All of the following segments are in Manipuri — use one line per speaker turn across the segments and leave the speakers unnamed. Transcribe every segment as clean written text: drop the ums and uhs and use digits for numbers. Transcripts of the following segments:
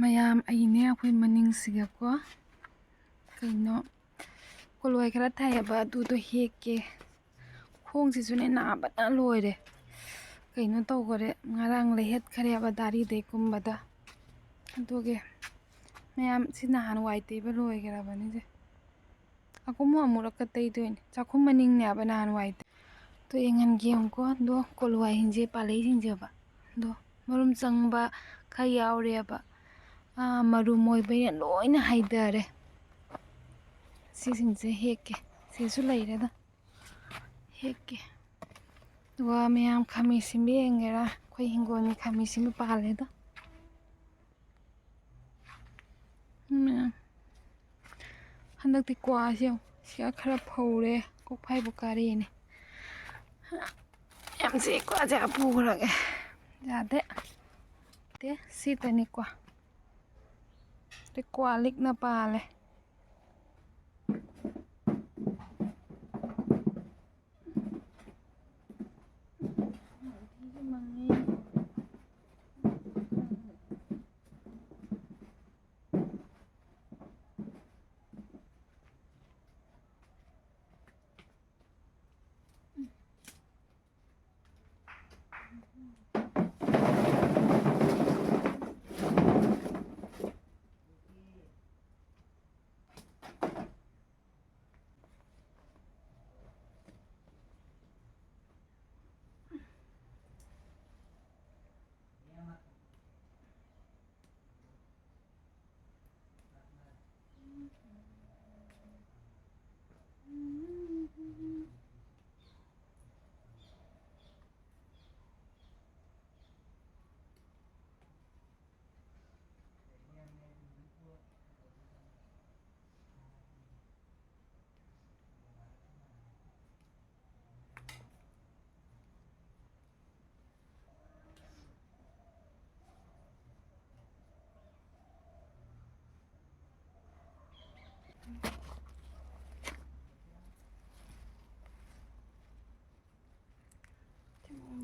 ꯃꯌꯥꯝ ꯑꯩꯅꯦ ꯑꯩꯈꯣꯏ ꯃꯅꯤꯡꯁꯤꯒꯀꯣ ꯀꯩꯅꯣ ꯀꯣꯂꯣꯏ ꯈꯔ ꯊꯥꯏꯌꯦꯕ ꯑꯗꯨꯗꯣ ꯍꯦꯛꯀꯦ ꯈꯣꯡꯁꯤꯁꯨꯅꯦ ꯅꯥꯕꯅ ꯂꯣꯏꯔꯦ ꯀꯩꯅꯣ ꯇꯧꯈꯔꯦ ꯉꯔꯥꯡ ꯂꯩꯍꯠꯈꯔꯦꯕ ꯗꯥꯔꯤꯗꯩ ꯀꯨꯝꯕꯗ ꯑꯗꯨꯒꯤ ꯃꯌꯥꯝ ꯁꯤ ꯅꯍꯥꯟ ꯋꯥꯏ ꯇꯩꯕ ꯂꯣꯏꯈ꯭ꯔꯕꯅꯤꯁꯦ ꯑꯀꯨꯝꯃꯨ ꯑꯃꯨꯔꯛꯀ ꯇꯩꯗꯣꯏꯅꯦ ꯆꯥꯛꯈꯨꯝ ꯃꯅꯤꯡꯅꯦꯕ ꯅꯍꯥꯟ ꯋꯥꯏ ꯇꯣ ꯌꯦꯡꯍꯟꯒꯦ ꯌꯦꯡꯉꯨꯀꯣ ꯑꯗꯣ ꯀꯣꯂꯨꯋꯥꯏꯁꯤꯡꯁꯦ ꯄꯥꯜꯂꯛꯏꯁꯤꯡꯁꯦꯕ ꯑꯗꯣ ꯃꯔꯨꯝ ꯆꯪꯕ ꯈꯔ ꯌꯥꯎꯔꯦꯕ ꯃꯔꯨꯝ ꯑꯣꯏꯕꯩꯅ ꯂꯣꯏꯅ ꯍꯩꯊꯔꯦ ꯁꯤꯁꯤꯡꯁꯦ ꯍꯦꯛꯀꯦ ꯁꯤꯁꯨ ꯂꯩꯔꯦꯗ ꯍꯦꯛꯀꯦ ꯑꯗꯨꯒ ꯃꯌꯥꯝ ꯈꯥꯃꯦꯟ ꯑꯁꯤꯟꯕ ꯌꯦꯡꯒꯦꯔꯥ ꯑꯩꯈꯣই ꯍꯤꯡꯒꯣꯜꯒꯤ ꯈꯥꯃꯦꯟ ꯑꯁꯤꯟꯕ ꯄꯥꯜꯂꯦꯗ ꯃꯌꯥꯝ ꯍꯟꯗꯛꯇꯤ ꯀ꯭ꯋꯥꯁꯦ ꯌꯦꯡꯉꯨ ꯁꯤꯒ ꯈꯔ ꯐꯧꯔꯦ ꯀꯣꯛꯐꯥꯏꯕꯨ ꯀꯥꯔꯦꯅꯦ ꯌꯥꯝꯁꯤ ꯀ꯭ꯋꯥꯁꯦ ꯄꯨꯈ꯭ꯔꯒꯦ ꯌꯥꯗꯦ ꯁꯤꯇꯅꯤ ꯀ꯭ꯋꯥ ꯀ꯭ꯋꯥ ꯂꯤꯛꯅ ꯄꯥꯜꯂꯦ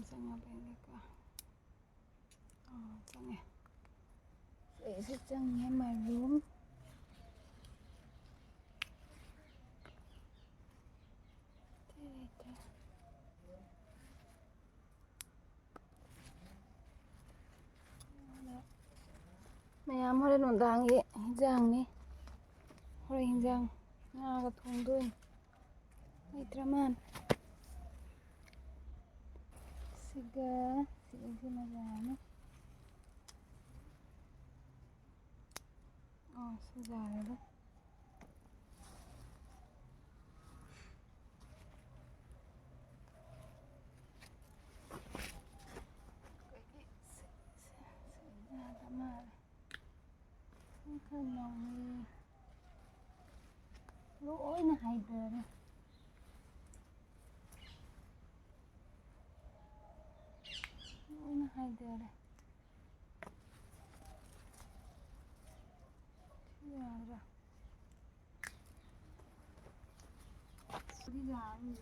ꯆꯪꯉꯕꯅꯤꯀꯣ ꯆꯪꯉꯦ ꯁꯤꯁꯨ ꯆꯪꯉꯦ ꯃꯔꯨꯝ ꯃꯌꯥꯝ ꯍꯣꯔꯦꯟ ꯅꯨꯡꯗꯥꯡꯒꯤ ꯍꯤꯟꯖꯥꯡꯅꯤ ꯍꯣꯔꯦꯟ ꯍꯤꯟꯖꯥꯡ ꯉꯥꯒ ꯊꯣꯡꯗꯣꯏꯅꯤ ꯂꯩꯇ꯭ꯔ ꯃꯥꯟꯅꯦ ꯁꯤꯒꯁꯤꯃ ꯌꯥꯔꯅꯤ ꯁꯤ ꯌꯥꯔꯦꯗ ꯂꯣꯏꯅ ꯍꯩꯊꯔꯦ ꯂꯣꯏꯅ ꯍꯩꯊꯔꯦ ꯌꯥꯗ꯭ꯔꯥ ꯌꯥꯔꯅꯤ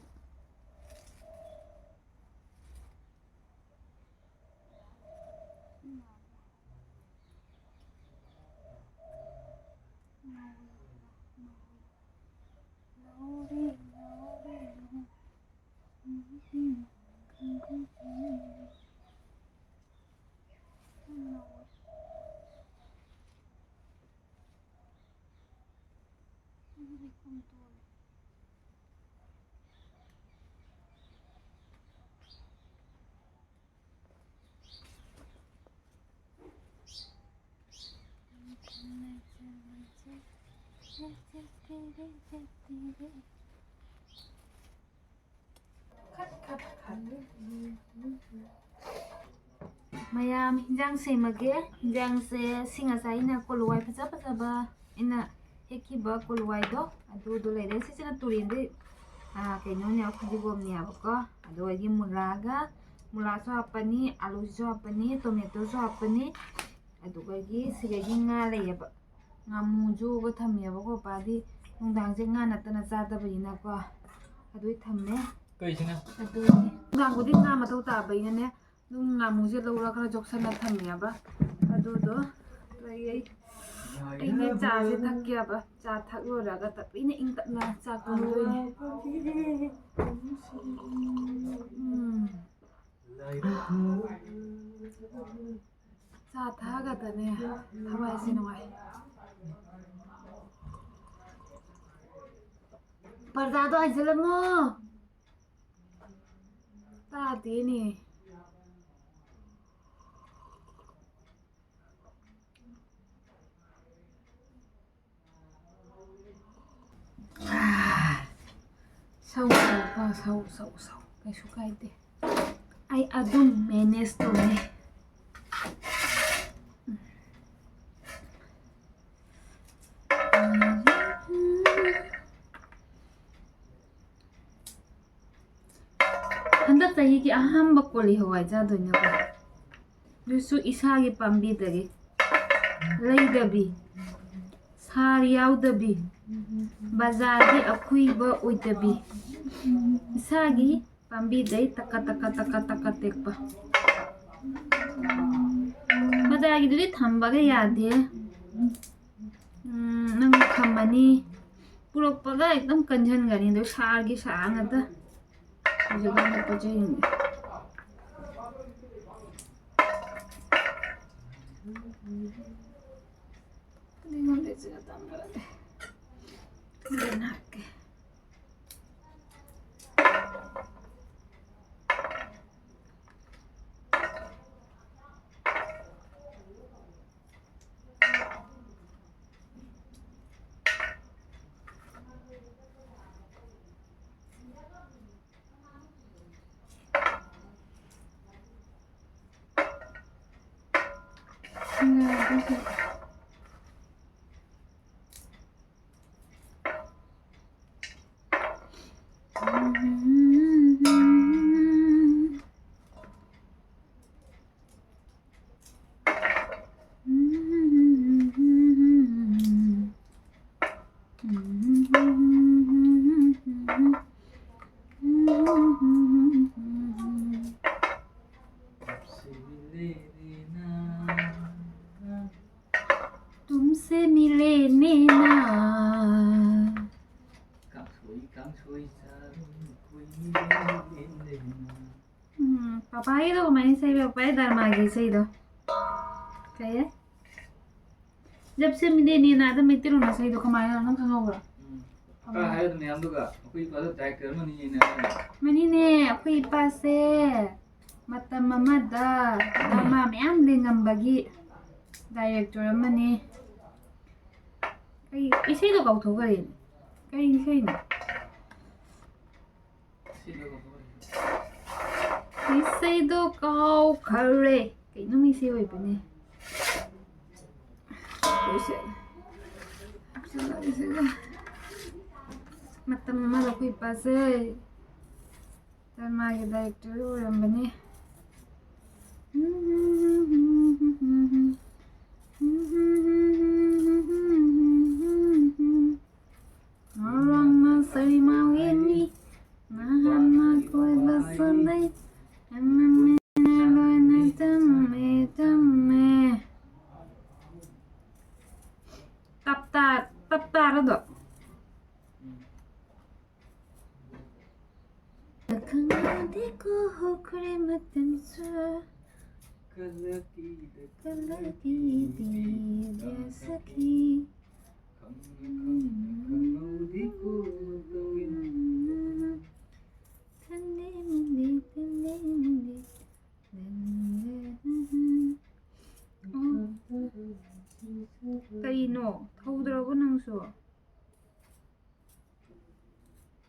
ꯃꯌꯥꯝ ꯍꯤꯟꯖꯥꯡ ꯁꯦꯝꯃꯒꯦ ꯍꯤꯟꯖꯥꯡꯁꯦ ꯁꯤ ꯉꯁꯥꯏ ꯑꯩꯅ ꯀꯣꯂꯨꯋꯥꯏ ꯐꯖꯕ ꯑꯩꯅ ꯍꯦꯛꯈꯤꯕ ꯀꯣꯂꯨꯋꯥꯏꯗꯣ ꯑꯗꯨꯗꯣ ꯂꯩꯔꯦ ꯁꯤꯁꯤꯅ ꯇꯨꯔꯦꯟꯗꯩ ꯀꯩꯅꯣꯅꯦ ꯐꯗꯤꯒꯣꯝꯅꯦꯕꯀꯣ ꯑꯗꯨꯗꯒꯤ ꯃꯨꯂꯥꯁꯨ ꯍꯥꯞꯄꯅꯤ ꯑꯂꯨꯁꯨ ꯍꯥꯞꯄꯅꯤ ꯇꯣꯃꯦꯇꯣꯁꯨ ꯍꯥꯞꯄꯅꯤ ꯑꯗꯨꯗꯒꯤ ꯁꯤꯗꯒꯤ ꯉꯥ ꯂꯩꯌꯦꯕ ꯉꯥꯃꯨꯁꯨꯒ ꯊꯝꯃꯦꯕꯀꯣ ꯄꯥꯗꯤ ꯅꯨꯡꯗꯥꯡꯁꯦ ꯉꯥ ꯅꯠꯇꯅ ꯆꯥꯗꯕꯅꯤꯅꯀꯣ ꯑꯗꯨꯏ ꯊꯝꯃꯦ
ꯀꯩꯁꯤꯅ
ꯑꯗꯨꯅꯤ ꯅꯨꯡꯗꯥꯡꯕꯨꯗꯤ ꯉꯥ ꯃꯊꯧ ꯇꯥꯕꯩꯅꯅꯦ ꯑꯗꯨꯝ ꯉꯥꯃꯨꯁꯦ ꯂꯧꯔ ꯈꯔ ꯖꯣꯛꯁꯟꯅ ꯊꯝꯃꯦꯕ ꯑꯗꯨꯗꯣ ꯑꯩꯅꯦ ꯆꯥꯁꯦ ꯊꯛꯀꯦꯕ ꯆꯥ ꯊꯛ ꯂꯣꯏꯔꯒ ꯇꯞꯄꯤꯅ ꯏꯪ ꯇꯞꯅ ꯆꯥꯛ ꯊꯣꯡꯗꯣꯏꯅꯦ ꯆꯥ ꯊꯛꯑꯒꯗꯅꯦ ꯊꯋꯥꯏꯁꯦ ꯅꯨꯡꯉꯥꯏ ꯄꯔꯗꯥꯗꯣ ꯍꯥꯏꯖꯤꯜꯂꯝꯃꯣ ꯇꯥꯗꯦꯅꯦ ꯁꯧ ꯀꯩꯁꯨ ꯀꯥꯏꯗꯦ ꯑꯩ ꯑꯗꯨꯝ ꯃꯦꯅꯦꯖ ꯇꯧꯅꯤ ꯍꯟꯗꯛ ꯆꯍꯤꯒꯤ ꯑꯍꯥꯟꯕ ꯀꯣꯂꯤ ꯍꯋꯥꯏ ꯆꯥꯗꯣꯏꯅꯦꯀꯣ ꯑꯗꯨꯁꯨ ꯏꯁꯥꯒꯤ ꯄꯥꯝꯕꯤꯗꯒꯤ ꯂꯩꯗꯕꯤ ꯁꯥꯔ ꯌꯥꯎꯗꯕꯤ ꯕꯖꯥꯔꯒꯤ ꯑꯈꯨꯏꯕ ꯑꯣꯏꯗꯕꯤ ꯏꯁꯥꯒꯤ ꯄꯥꯝꯕꯤꯗꯩ ꯇꯛꯀ ꯇꯦꯛꯄ ꯕꯖꯥꯔꯒꯤꯗꯨꯗꯤ ꯊꯝꯕꯒ ꯌꯥꯗꯦ ꯅꯪ ꯊꯝꯃꯅꯤ ꯄꯨꯔꯛꯄꯒ एकदम ꯀꯟꯁꯤꯟꯒꯅꯤ ꯑꯗꯨ ꯁꯥꯔꯒꯤ ꯁꯥꯔ ꯉꯥꯛꯇ ꯍꯧꯖꯤꯛꯀꯥꯟꯗ ꯄꯣꯠ ꯆꯩꯁꯤꯡꯁꯦ तुमसे मिले नैना पापाई मैंने सही पापाई दरमागी सही दो क्या है जब से मिले नैना तो मैं तेरे ना सही दो कमाया ना खाना होगा
है तो नहीं हम लोग कोई बात ट्राई कर
मनी ने कोई पास से मतलब मम्मा दा मम्मा मैं आम लेंगम बगी डायरेक्टर मनी इसे तो कौन थोड़ा है कहीं इसे ना इसे तो कौ करे कहीं ना इसे हुई बने इसे मतलब मम्मा लोग कोई पास है मागे डायरेक्टर हो बने tap tar đó देखो हो खड़े मतन सा कलकी दी सखी देखो ठंडे मिले करीनो थौद्रबो नंसो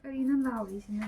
करीनो लाउरिसिना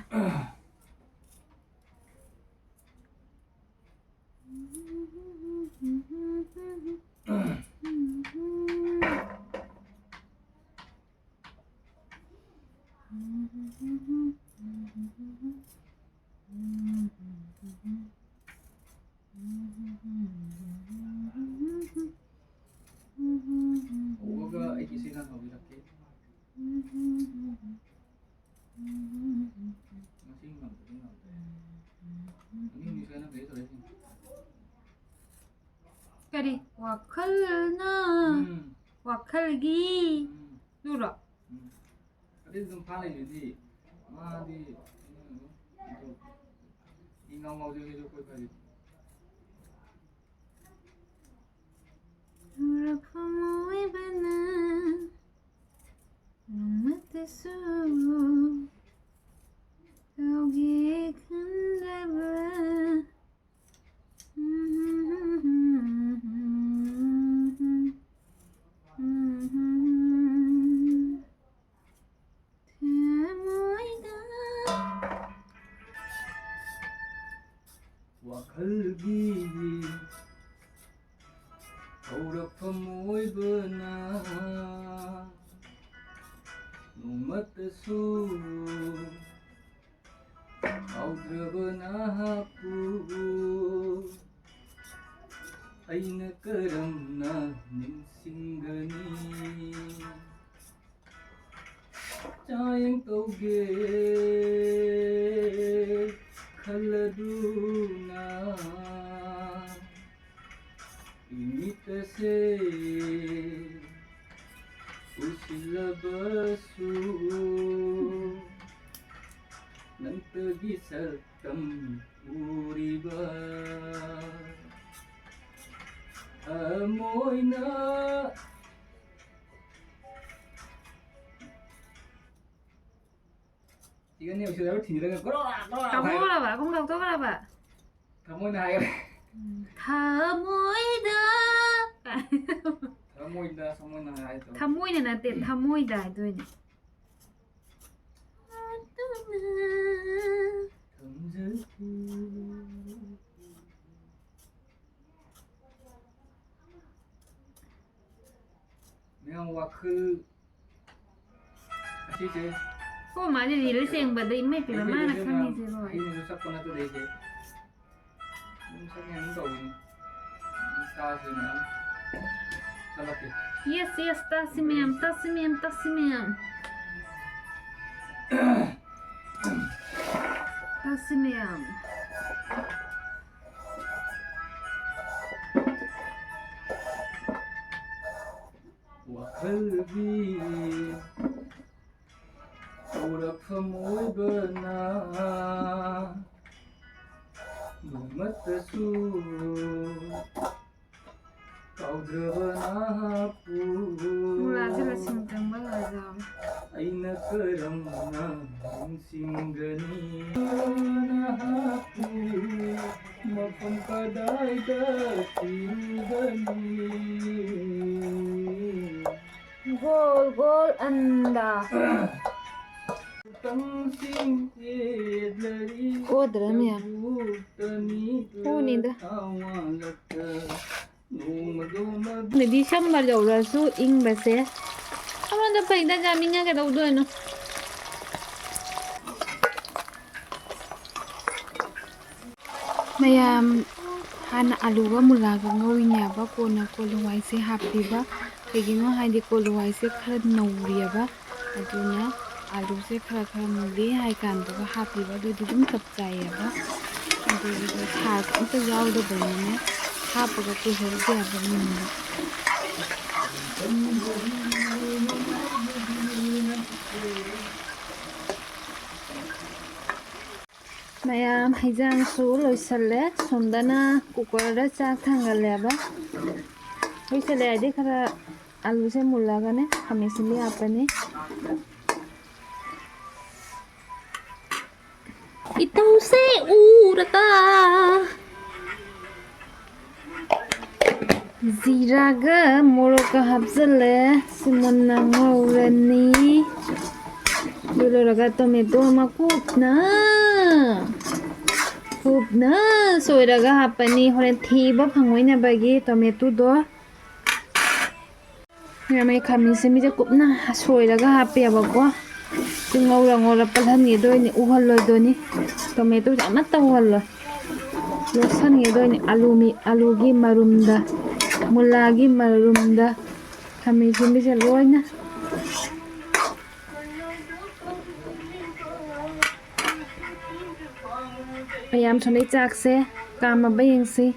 와클나 와클기 누라
그래도 좀 팔아야지. 아디 인강하고 저기 저 거기까지.
우라포모이바나 눈맞대수 여기 큰데봐
와클기 서울아픔 오이브나 노마트수 아우드러브나하쿠 아이나 그람나 닝싱가니 짜양 떠게 칼라두나 이미타세 우실라바수 난뜨기 살감 우리바 아모이나 이건 내가 저대로 뒤니라가 끌어라
가모라봐 공각 떠가라봐
가모이나 하이래
가모이다
가모이나 서모이나 하이도
타모이네 나때 타모이다 도이네
Yang wakil Así que
cô mà đi lấy tiền bà đi mấy bị mà má là không đi rồi
Ini rusak pun aku deh je Rusak yang tahu ni Bisa sih man Salah ke
yes yes tasimiyam tasimiyam tasimiyam tasimiyam
Wakil bi Udah pemui benar Lumat tesu Kau benar
mula chứ là xin tầng bao giờ rồi
Aina karamna singgani haku mapam kadai datinggani
gol gol anda
tang sing edlari
cô đỡ mẹ cô nhìn đó để đi xăm vào đầu là su in bà xe không ăn được phải ta ra mình nghe cái đầu đuôi nó Mayam hana aluga mulaga ngawinya ba kona koluwai se happiba kegino haidi koluwai se khara nauriya aduna alu se khara khara muli hai kan ba happiba du dum tap chaiya ba adu tha amta yawda bane hapaga ku herge ba minna Mayam hijang su loisale sondana kukara chak thangale ba loisale ade khara alu se mulaga ne khamisili apane itau se urata zira ga moroka habzale simonna ngorani dulu raga tomato makutna kupna soiraga hapani horen thiba phangoi bagi tomato do yamai khamise mi ja kupna soiraga hape abako ngora palhan ni do ni uhal lo do ni tomato amat tawal losan ni do ni alu gi marumda mulagi marumda khamise mi ja loina Mayam thonei chak se kam ma bayeng si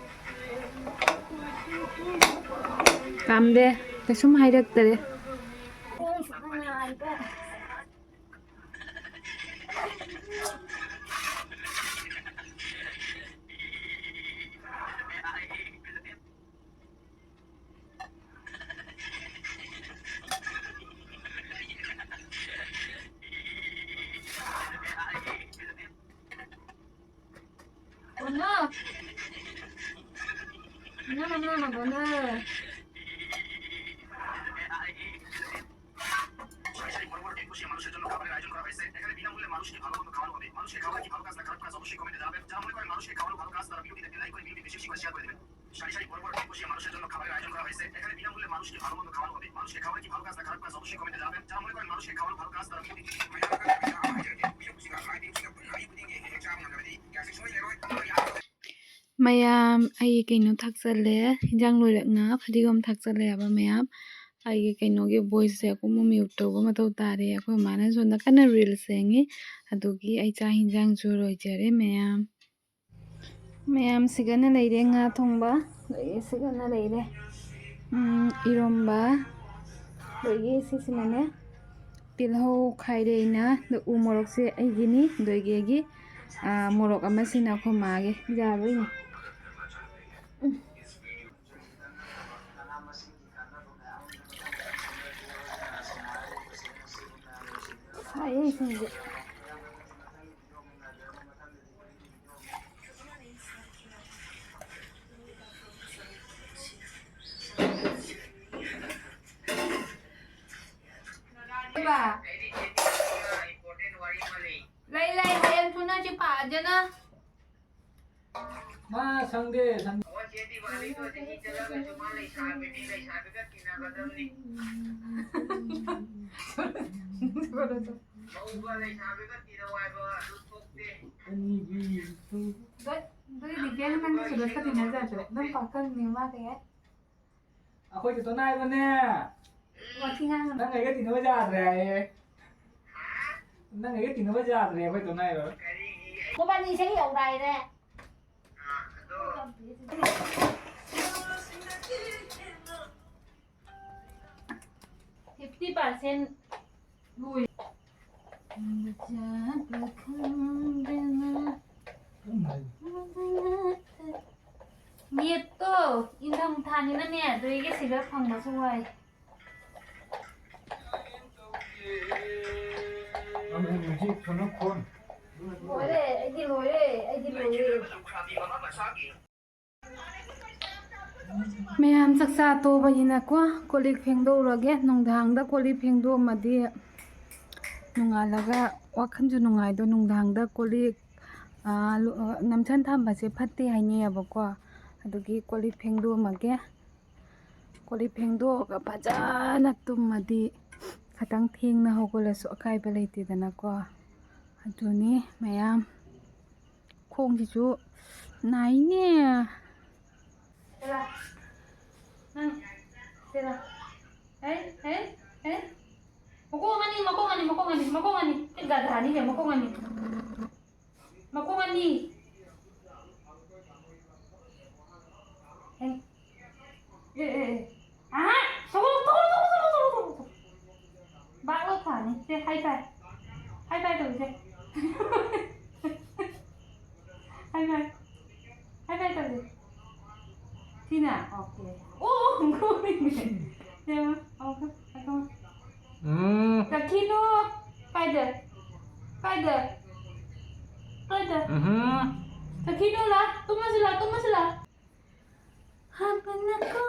ꯀꯥꯝꯗꯦ ꯀꯩꯁꯨꯝ ꯍꯥꯏꯔꯛꯇꯔꯦ ꯃꯌꯥꯝ ꯑꯩ ꯀꯩꯅꯣ ꯊꯥꯛꯆꯜꯂꯦ ꯍꯤꯟꯖꯥꯡ ꯂꯣꯏꯔꯛꯅ ꯐꯗꯤꯒꯣꯝ ꯊꯥꯛꯆꯜꯂꯦ ꯍꯥꯏꯕ ꯃꯌꯥꯝ ꯑꯩꯒꯤ ꯀꯩꯅꯣꯒꯤ ꯚꯣꯏꯁꯁꯦ ꯑꯀꯨꯝꯕ ꯃ꯭ꯌꯨꯠ ꯇꯧꯕ ꯃꯊꯧ ꯇꯥꯔꯦ ꯑꯩꯈꯣꯏ ꯃꯥꯅ ꯁꯣꯝꯗ ꯀꯟꯅ ꯔꯤꯜꯁ ꯌꯦꯡꯉꯤ ꯑꯗꯨꯒꯤ ꯑꯩ ꯆꯥꯛ ꯍꯤꯟꯖꯥꯡꯁꯨ ꯂꯣꯏꯖꯔꯦ ꯃꯌꯥꯝ ꯁꯤꯒꯅ ꯂꯩꯔꯦ ꯉꯥ ꯊꯣꯡꯕ ꯂꯣꯏꯒꯤ ꯁꯤꯒꯅ ꯂꯩꯔꯦ ꯏꯔꯣꯝꯕ ꯂꯣꯏꯒꯤ ꯁꯤꯁꯤꯅꯅꯦ ꯇꯤꯜꯍꯧ ꯈꯥꯏꯔꯦ ꯑꯩꯅ ꯎ ꯃꯣꯔꯣꯛꯁꯦ ꯑꯩꯒꯤꯅꯤ ꯗꯣꯏꯒꯦꯒꯤ ꯃꯣꯔꯣꯛ ꯑꯃꯁꯤꯅ ꯑꯩꯈꯣꯏ ꯃꯥꯒꯤ ꯌꯥꯕꯩꯅꯤ ꯁꯥꯏꯌꯦ ꯏꯁꯤꯡꯁꯦ lay lay em thu nó chứ bà chứ nó
मा संदे संदे ꯑꯩꯈꯣꯏꯗꯤ ꯇꯣꯅꯥꯏꯕꯅꯦ ꯅꯪ ꯑꯩꯒ ꯇꯤꯟꯅꯕ ꯌꯥꯗ꯭ꯔꯦ ꯍꯥꯏꯌꯦ ꯅꯪ ꯑꯩꯒ ꯇꯤꯟꯅꯕ ꯌꯥꯗ꯭ꯔꯦ ꯑꯩꯈꯣꯏ ꯇꯣꯅꯥꯏꯕ
ꯃꯕꯥꯅꯤ ꯆꯍꯤ ꯌꯧꯔꯥꯏꯔꯦ 50% lùi nhiệt cơ in thầm than như nè rồi cái xì lướt phòng nó xuôi lối đây anh đi lối đây anh đi lối đây ꯃꯌꯥꯝ ꯆꯥꯛꯆꯥ ꯇꯣꯛꯑꯕꯅꯤꯅꯀꯣ ꯀꯣꯜꯂꯤꯛ ꯐꯦꯡꯗꯣꯛꯎꯔꯒꯦ ꯅꯨꯡꯗꯥꯡꯗ ꯀꯣꯜꯂꯤꯛ ꯐꯦꯡꯗꯣꯛꯑꯝꯃꯗꯤ ꯅꯣꯡꯉꯥꯜꯂꯒ ꯋꯥꯈꯜꯁꯨ ꯅꯨꯡꯉꯥꯏꯗꯣ ꯅꯨꯡꯗꯥꯡꯗ ꯀꯣꯜꯂꯤꯛ ꯅꯝꯁꯟ ꯊꯝꯕꯁꯦ ꯐꯠꯇꯦ ꯍꯥꯏꯅꯩꯌꯦꯕꯀꯣ ꯑꯗꯨꯒꯤ ꯀꯣꯜꯂꯤꯛ ꯐꯦꯡꯗꯣꯛꯑꯝꯃꯒꯦ ꯀꯣꯜꯂꯤꯛ ꯐꯦꯡꯗꯣꯛꯑꯒ ꯐꯖꯅ ꯇꯨꯝꯃꯗꯤ ꯈꯤꯇꯪ ꯊꯦꯡꯅ ꯍꯧꯒꯠꯂꯁꯨ ꯑꯀꯥꯏꯕ ꯂꯩꯇꯦꯗꯅꯀꯣ ꯑꯗꯨꯅꯤ ꯃꯌꯥꯝ ꯈꯣꯡꯁꯤꯁꯨ ꯅꯥꯏꯅꯦ Makong ani gadhani je makong ani bác ơi thả này thế hai tay rồi thế hai tay rồi thì nào ok ô không xem không Cái kilo cái được cái kilo là tung masih lah apa nak kau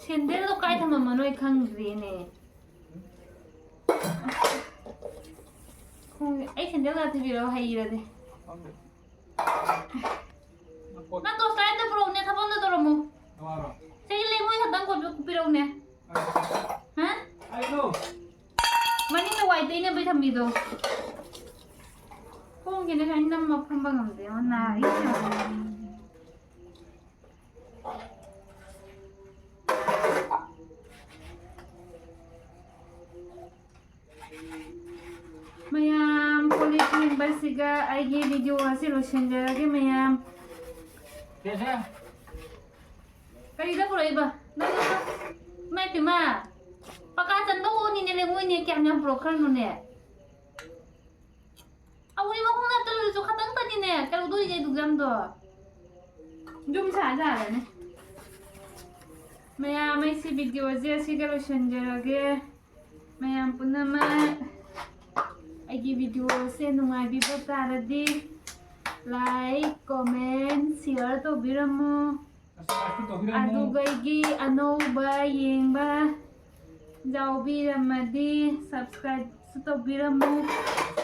샌들도 까이타만 만원에 강그리네 Ấy thành ra là thì vì đâu hay rồi đi. Nó có sai đâu bro nè, thằng bông đâu rồi mu. Thế lấy mũi thật đang còn bị đâu nè. Hả? Mà những cái white đấy nè bây thầm gì đâu. Không cái này anh nằm mà không bằng làm gì mà nãy. Mayam, police membersiga aigi video hasil losenjarage mayam.
Kaya
Kaya pura iba. Naga may tima. Pakatan to ni nilengoy ni kaya niyang broker no ne. Awuri mo kung natalo so katang tani ne. Kalau do ni dugam do. Jum sa ne. Mayam may si video hasil siga losenjarage. Mayam punama. Aigi video se nungaibiba taradi like, comment, share to biramu aduga aigi anouba yengba jaubiramadi subscribe to biramu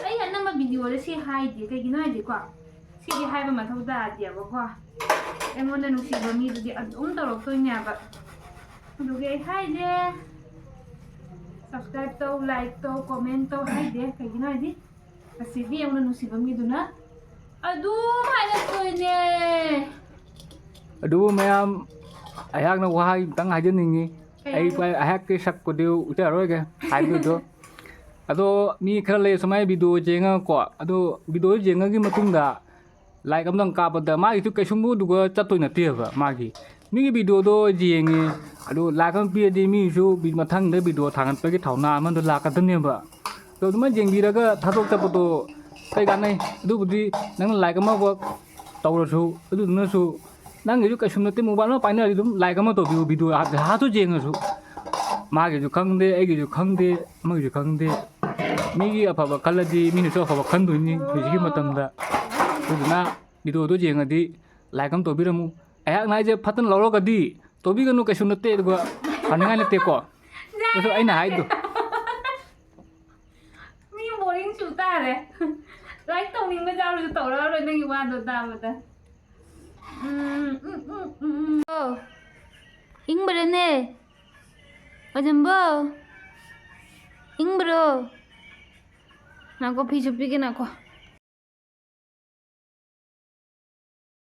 ai anama video le si haide kaigino haide ko si di haiba mathau da dia ba ko engona nusiba mi du di adum torok to nya ba aduga haide subscribe to, like to, comment to, hay deh, kayak gini aja. Kasih dia yang nusiba mi duna. Aduh, mana tuh ini?
Aduh, mayam ayah nak wahai tang aja nih. Ayah ke sak ko dia udah roy ke. Hai tu. Aduh, mi kerja semai video jenga ko. Aduh, video jenga ki matung dah. Like kamdang kapat dah. Magi tu kesumbu juga catuin nanti apa magi. Mi video do jengi. Aduh, lakan pia di mi su bi matang deh video tangan pergi tahu nama tu lakan tu ni apa. Tu cuma jeng bira ke tatuk tapu tu kayak kan ni. Aduh budi nang like kamu ko tahu su. Aduh tu su nang itu kesum nanti mobile mana pakai itu like kamu tu video hatu jeng su. Magi tu kang deh, egi tu kang deh, magi tu kang deh. Mi apa kalau di mi su apa kan tu ni jadi matang dah. Tu na video tu jeng adi like kamu tu bira mu. Ayah ngai je patan lolo kadi. Tobi kan nu kesum nete gua panengan nete ko. Terus ai na itu.
Mi boring chuta re. Like tong ning ba jao lu to lo rồi nang wa do ta ba ta. Oh. Ing berene. Ajambo. Ing bro. Nako phi chupi ke nako.